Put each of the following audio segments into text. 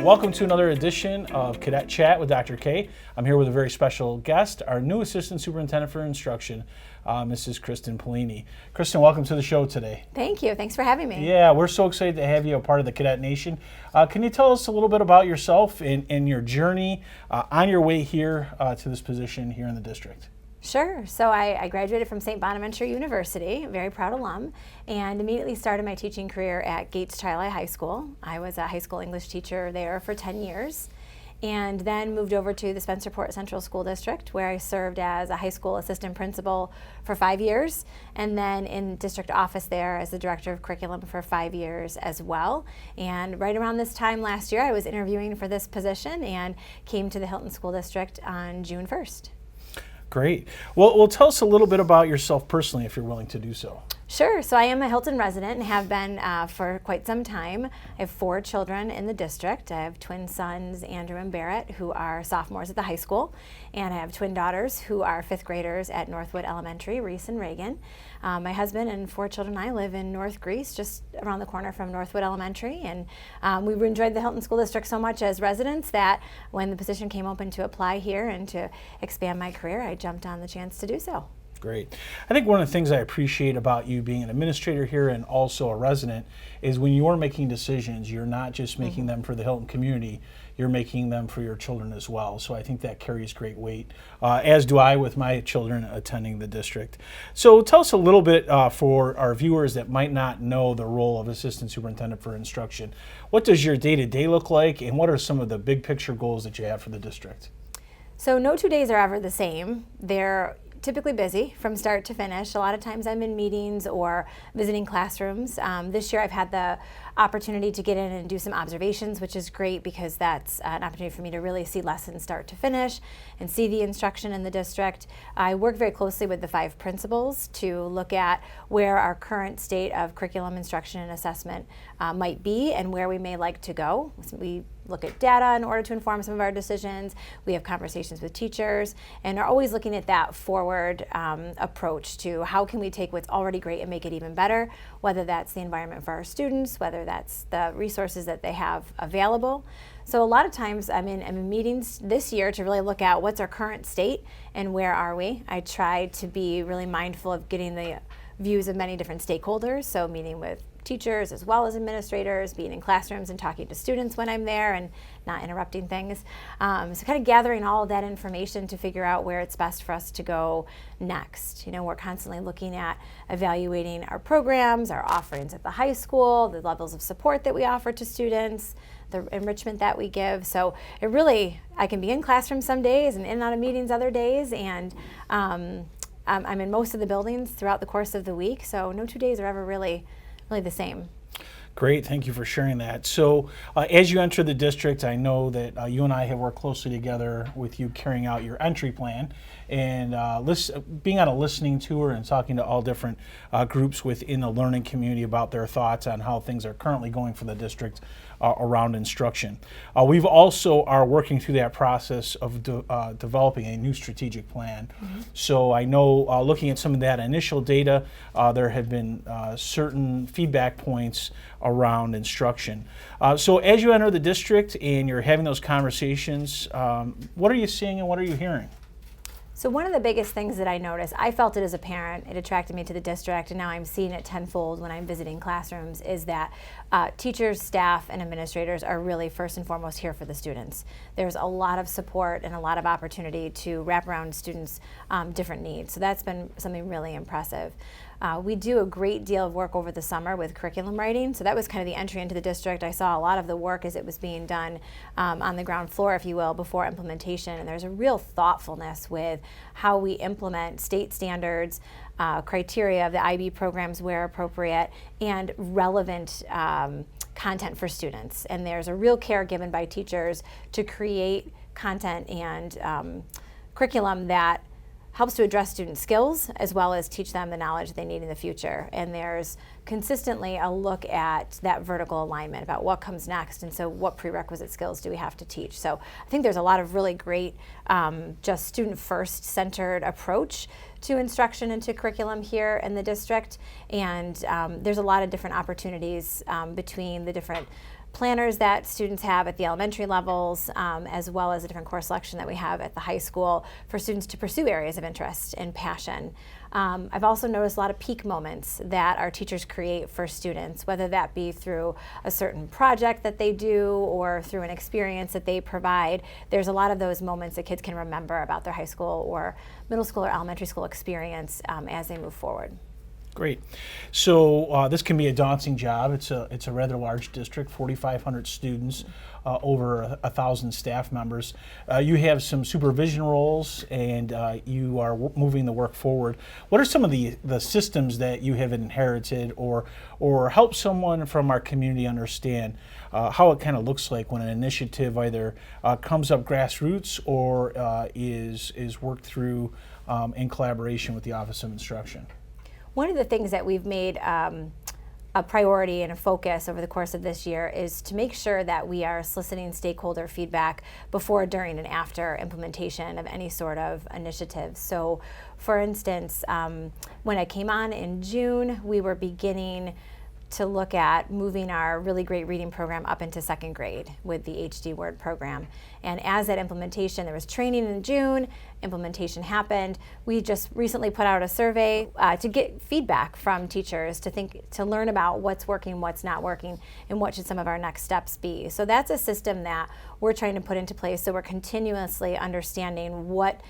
Welcome to another edition of Cadet Chat with Dr. K. I'm here with a very special guest, our new Assistant Superintendent for Instruction, Mrs. Kristen Paolini. Kristen, welcome to the show today. Thank you. Thanks for having me. Yeah, we're so excited to have you a part of the Cadet Nation. Can you tell us a little bit about yourself and your journey on your way here to this position here in the district? Sure. So I graduated from St. Bonaventure University, a very proud alum, and immediately started my teaching career at Gates Child High School. I was a high school English teacher there for 10 years, and then moved over to the Spencerport Central School District, where I served as a high school assistant principal for 5 years, and then in district office there as the director of curriculum for 5 years as well. And right around this time last year, I was interviewing for this position and came to the Hilton School District on June 1st. Great. Well, tell us a little bit about yourself personally, if you're willing to do so. Sure. So I am a Hilton resident and have been for quite some time. I have 4 children in the district. I have twin sons, Andrew and Barrett, who are sophomores at the high school, and I have twin daughters who are 5th graders at Northwood Elementary, Reese and Reagan. My husband and 4 children and I live in North Greece, just around the corner from Northwood Elementary, and we enjoyed the Hilton School District so much as residents that when the position came open to apply here and to expand my career, I jumped on the chance to do so. Great. I think one of the things I appreciate about you being an administrator here and also a resident is when you're making decisions, you're not just making them for the Hilton community, you're making them for your children as well. So I think that carries great weight, as do I with my children attending the district. So tell us a little bit for our viewers that might not know the role of Assistant Superintendent for Instruction. What does your day-to-day look like, and what are some of the big picture goals that you have for the district? So no 2 days are ever the same. They're typically busy from start to finish. A lot of times I'm in meetings or visiting classrooms. This year I've had the opportunity to get in and do some observations, which is great because that's an opportunity for me to really see lessons start to finish and see the instruction in the district. I work very closely with the 5 principals to look at where our current state of curriculum instruction and assessment might be and where we may like to go. We look at data in order to inform some of our decisions. We have conversations with teachers and are always looking at that forward approach to how can we take what's already great and make it even better, whether that's the environment for our students, whether that's the resources that they have available. So a lot of times I'm in meetings this year to really look at what's our current state and where are we. I try to be really mindful of getting the views of many different stakeholders, so meeting with teachers as well as administrators, being in classrooms and talking to students when I'm there and not interrupting things. So kind of gathering all of that information to figure out where it's best for us to go next. You know, we're constantly looking at evaluating our programs, our offerings at the high school, the levels of support that we offer to students, the enrichment that we give. So it really, I can be in classrooms some days and in and out of meetings other days, and I'm in most of the buildings throughout the course of the week, so no 2 days are ever really the same. Great, thank you for sharing that. So as you enter the district, I know that you and I have worked closely together with you carrying out your entry plan and being on a listening tour and talking to all different groups within the learning community about their thoughts on how things are currently going for the district around instruction. We've also are working through that process of developing a new strategic plan. So I know looking at some of that initial data, there have been certain feedback points around instruction. So as you enter the district and you're having those conversations, what are you seeing and what are you hearing? So one of the biggest things that I noticed, I felt it as a parent, it attracted me to the district, and now I'm seeing it tenfold when I'm visiting classrooms, is that teachers, staff, and administrators are really first and foremost here for the students. There's a lot of support and a lot of opportunity to wrap around students' different needs. So that's been something really impressive. We do a great deal of work over the summer with curriculum writing, so that was kind of the entry into the district. I saw a lot of the work as it was being done on the ground floor, if you will, before implementation, and there's a real thoughtfulness with how we implement state standards, criteria of the IB programs where appropriate, and relevant content for students. And there's a real care given by teachers to create content and curriculum that helps to address student skills as well as teach them the knowledge they need in the future. And there's consistently a look at that vertical alignment about what comes next, and so what prerequisite skills do we have to teach. So I think there's a lot of really great just student first centered approach to instruction and to curriculum here in the district, and there's a lot of different opportunities between the different planners that students have at the elementary levels, as well as the different course selection that we have at the high school for students to pursue areas of interest and passion. I've also noticed a lot of peak moments that our teachers create for students, whether that be through a certain project that they do or through an experience that they provide. There's a lot of those moments that kids can remember about their high school or middle school or elementary school experience as they move forward. Great. So this can be a daunting job. It's a rather large district, 4,500 students, over 1,000 staff members. You have some supervision roles, and you are moving the work forward. What are some of the systems that you have inherited, or help someone from our community understand how it kind of looks like when an initiative either comes up grassroots or is worked through in collaboration with the Office of Instruction? One of the things that we've made a priority and a focus over the course of this year is to make sure that we are soliciting stakeholder feedback before, during, and after implementation of any sort of initiative. So, for instance, when I came on in June, we were beginning to look at moving our really great reading program up into second grade with the HD Word program. And as that implementation, there was training in June, implementation happened. We just recently put out a survey to get feedback from teachers to learn about what's working, what's not working, and what should some of our next steps be. So that's a system that we're trying to put into place, so we're continuously understanding what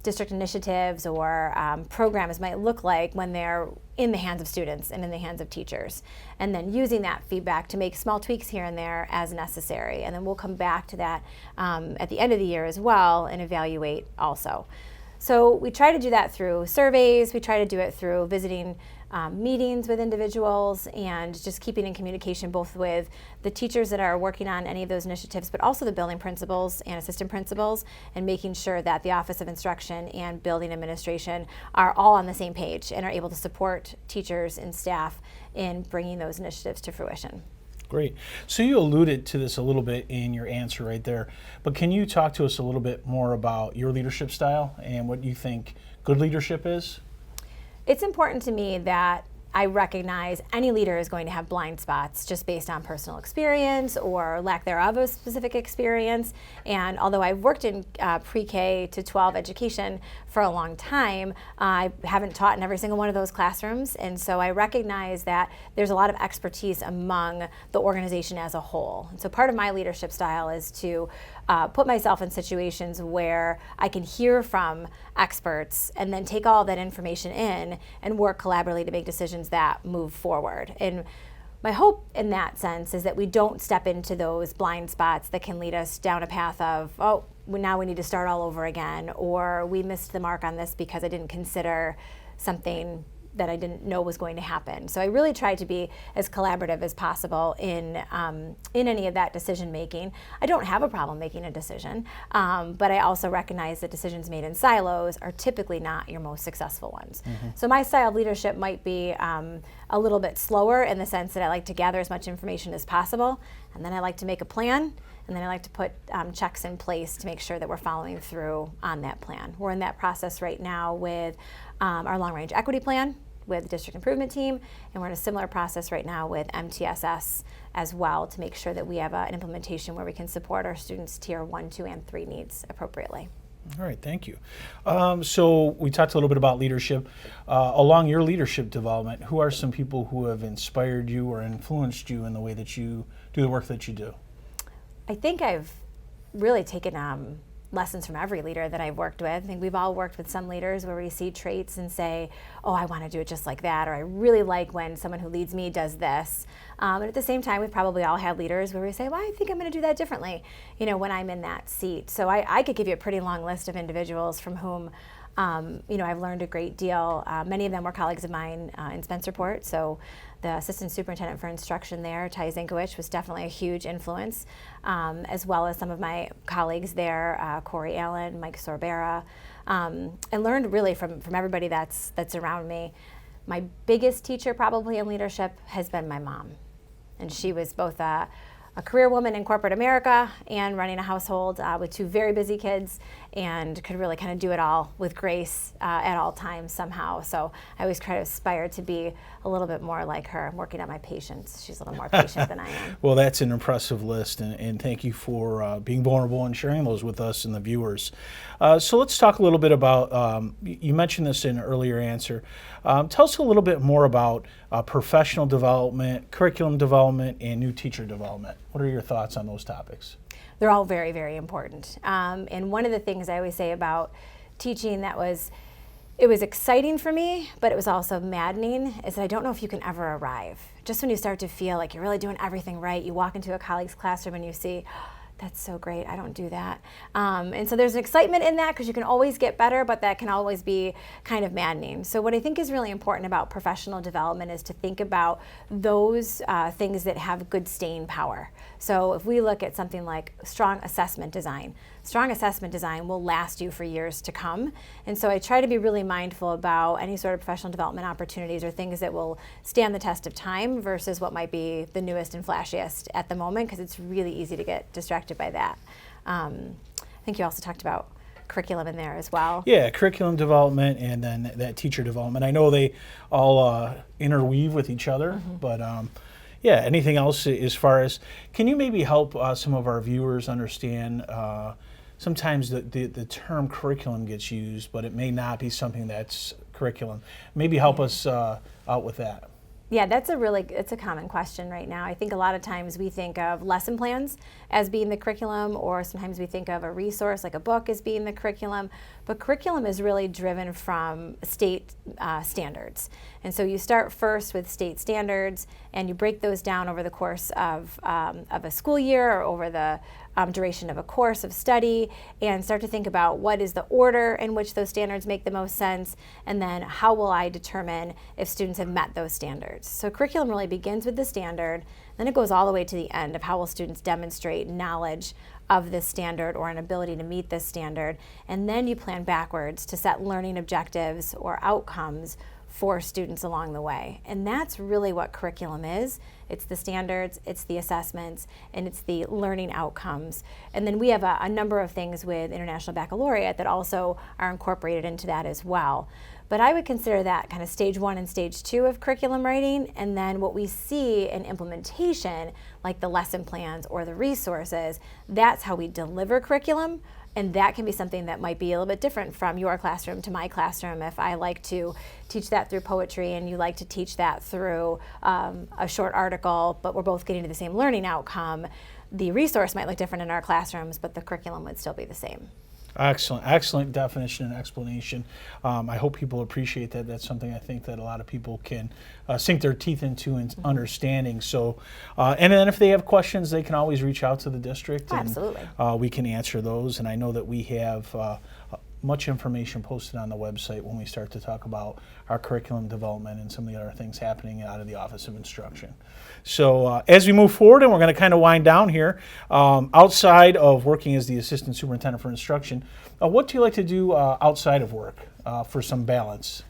district initiatives or programs might look like when they're in the hands of students and in the hands of teachers, and then using that feedback to make small tweaks here and there as necessary. And then we'll come back to that at the end of the year as well and evaluate also. So we try to do that through surveys, we try to do it through visiting meetings with individuals and just keeping in communication both with the teachers that are working on any of those initiatives, but also the building principals and assistant principals, and making sure that the Office of Instruction and building administration are all on the same page and are able to support teachers and staff in bringing those initiatives to fruition. Great. So you alluded to this a little bit in your answer right there, but can you talk to us a little bit more about your leadership style and what you think good leadership is? It's important to me that I recognize any leader is going to have blind spots just based on personal experience or lack thereof of specific experience. And although I've worked in pre-K to 12 education for a long time, I haven't taught in every single one of those classrooms. And so I recognize that there's a lot of expertise among the organization as a whole. And so part of my leadership style is to put myself in situations where I can hear from experts and then take all of that information in and work collaboratively to make decisions that move forward. And my hope in that sense is that we don't step into those blind spots that can lead us down a path of, oh, now we need to start all over again, or we missed the mark on this because I didn't consider something that I didn't know was going to happen. So I really try to be as collaborative as possible in any of that decision making. I don't have a problem making a decision, but I also recognize that decisions made in silos are typically not your most successful ones. Mm-hmm. So my style of leadership might be a little bit slower in the sense that I like to gather as much information as possible, and then I like to make a plan, and then I like to put checks in place to make sure that we're following through on that plan. We're in that process right now with our long-range equity plan with the district improvement team, and we're in a similar process right now with MTSS as well to make sure that we have an implementation where we can support our students' tier 1, 2, and 3 needs appropriately. All right, thank you. So we talked a little bit about leadership. Along your leadership development, who are some people who have inspired you or influenced you in the way that you do the work that you do? I think I've really taken lessons from every leader that I've worked with. I think we've all worked with some leaders where we see traits and say, oh, I want to do it just like that, or I really like when someone who leads me does this. And at the same time, we've probably all had leaders where we say, well, I think I'm going to do that differently, when I'm in that seat. So I could give you a pretty long list of individuals from whom I've learned a great deal. Many of them were colleagues of mine in Spencerport. So the assistant superintendent for instruction there, Ty Zinkowicz, was definitely a huge influence, as well as some of my colleagues there, Corey Allen, Mike Sorbera, and learned really from everybody that's around me. My biggest teacher probably in leadership has been my mom. And she was both a career woman in corporate America and running a household with 2 very busy kids, and could really kind of do it all with grace at all times somehow. So I always try to aspire to be a little bit more like her. I'm working on my patience. She's a little more patient than I am. Well, that's an impressive list, and thank you for being vulnerable and sharing those with us and the viewers. So let's talk a little bit about, you mentioned this in an earlier answer. Tell us a little bit more about professional development, curriculum development, and new teacher development. What are your thoughts on those topics? They're all very, very important. And one of the things I always say about teaching it was exciting for me, but it was also maddening, is that I don't know if you can ever arrive. Just when you start to feel like you're really doing everything right, you walk into a colleague's classroom and you see, that's so great, I don't do that. And so there's an excitement in that because you can always get better, but that can always be kind of maddening. So what I think is really important about professional development is to think about those things that have good staying power. So if we look at something like strong assessment design will last you for years to come. And so I try to be really mindful about any sort of professional development opportunities or things that will stand the test of time versus what might be the newest and flashiest at the moment, because it's really easy to get distracted by that. I think you also talked about curriculum in there as well. Yeah, curriculum development and then that teacher development. I know they all interweave with each other, but yeah, anything else as far as, can you maybe help some of our viewers understand, sometimes the term curriculum gets used, but it may not be something that's curriculum. Maybe help us out with that. Yeah, it's a common question right now. I think a lot of times we think of lesson plans as being the curriculum, or sometimes we think of a resource like a book as being the curriculum, but curriculum is really driven from state standards. And so you start first with state standards and you break those down over the course of a school year or over the duration of a course of study, and start to think about what is the order in which those standards make the most sense, and then how will I determine if students have met those standards. So curriculum really begins with the standard, then it goes all the way to the end of how will students demonstrate knowledge of this standard or an ability to meet this standard, and then you plan backwards to set learning objectives or outcomes for students along the way. And that's really what curriculum is. It's the standards, it's the assessments, and it's the learning outcomes. And then we have a number of things with International Baccalaureate that also are incorporated into that as well. But I would consider that kind of stage 1 and stage 2 of curriculum writing, and then what we see in implementation, like the lesson plans or the resources, that's how we deliver curriculum. And that can be something that might be a little bit different from your classroom to my classroom. If I like to teach that through poetry and you like to teach that through a short article, but we're both getting to the same learning outcome, the resource might look different in our classrooms, but the curriculum would still be the same. Excellent definition and explanation. I hope people appreciate that. That's something I think that a lot of people can sink their teeth into and understanding. So, and then if they have questions, they can always reach out to the district. Oh, absolutely. And we can answer those. And I know that we have much information posted on the website when we start to talk about our curriculum development and some of the other things happening out of the Office of Instruction. So as we move forward, and we're going to kind of wind down here, outside of working as the Assistant Superintendent for Instruction, what do you like to do outside of work for some balance?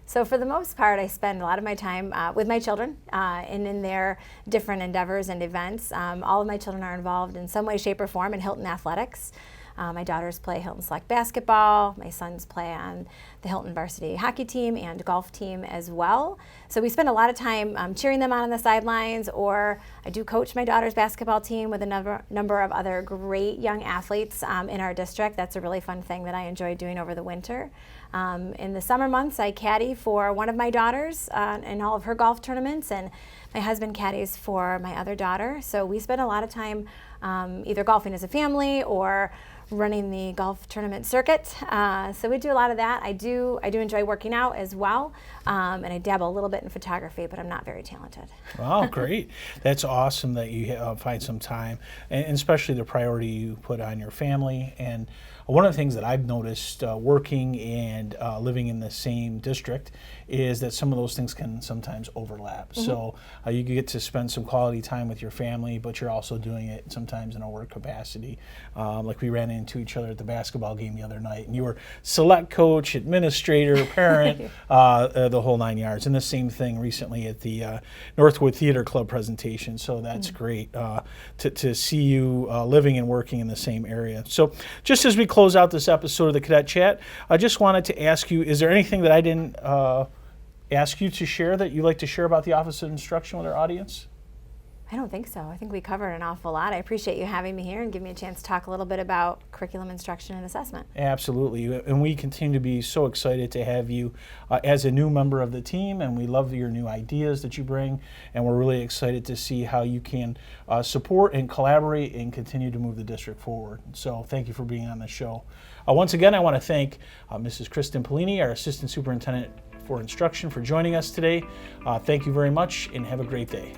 So for the most part, I spend a lot of my time with my children and in their different endeavors and events. All of my children are involved in some way, shape, or form in Hilton Athletics. My daughters play Hilton Select basketball. My sons play on the Hilton varsity hockey team and golf team as well. So we spend a lot of time cheering them on the sidelines, or I do coach my daughter's basketball team with a number of other great young athletes in our district. That's a really fun thing that I enjoy doing over the winter. In the summer months, I caddy for one of my daughters in all of her golf tournaments, and my husband caddies for my other daughter. So we spend a lot of time either golfing as a family or running the golf tournament circuit. So we do a lot of that. I do enjoy working out as well, and I dabble a little bit in photography, but I'm not very talented. Wow, great. That's awesome that you find some time, and especially the priority you put on your family. And one of the things that I've noticed working and living in the same district is that some of those things can sometimes overlap. So you get to spend some quality time with your family, but you're also doing it sometimes in a work capacity. Like we ran into each other at the basketball game the other night, and you were select coach, administrator, parent, the whole 9 yards. And the same thing recently at the Northwood Theater Club presentation. So that's great to see you living and working in the same area. So just as we close out this episode of the Cadet Chat, I just wanted to ask you, is there anything that I didn't ask you to share that you'd like to share about the Office of Instruction with our audience? I don't think so. I think we covered an awful lot. I appreciate you having me here and giving me a chance to talk a little bit about curriculum instruction and assessment. Absolutely. And we continue to be so excited to have you as a new member of the team, and we love your new ideas that you bring, and we're really excited to see how you can support and collaborate and continue to move the district forward. So thank you for being on the show. Once again, I want to thank Mrs. Kristen Paolini, our Assistant Superintendent for Instruction, for joining us today. Thank you very much, and have a great day.